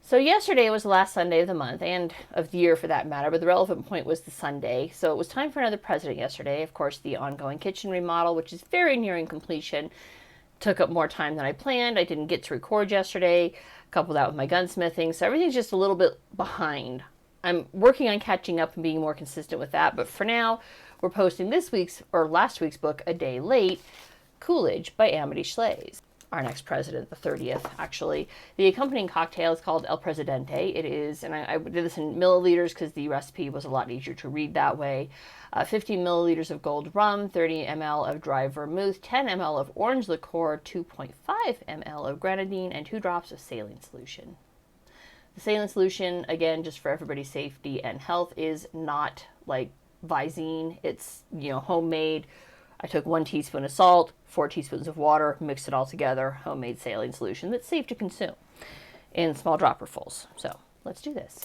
So yesterday was the last Sunday of the month, and of the year for that matter, but the relevant point was the Sunday. So it was time for another president yesterday. Of course, the ongoing kitchen remodel, which is very nearing completion, took up more time than I planned. I didn't get to record yesterday, coupled that with my gunsmithing, so everything's just a little bit behind. I'm working on catching up and being more consistent with that, but for now, we're posting this week's, or last week's book a day late, Coolidge by Amity Shlaes. Our next president, the 30th, actually. The accompanying cocktail is called El Presidente. It is, and I did this in milliliters because the recipe was a lot easier to read that way. 50 milliliters of gold rum, 30 ml of dry vermouth, 10 ml of orange liqueur, 2.5 ml of grenadine, and 2 drops of saline solution. The saline solution, again, just for everybody's safety and health, is not like Visine. It's, homemade. I took 1 teaspoon of salt, 4 teaspoons of water, mixed it all together, homemade saline solution that's safe to consume in small dropperfuls. So let's do this.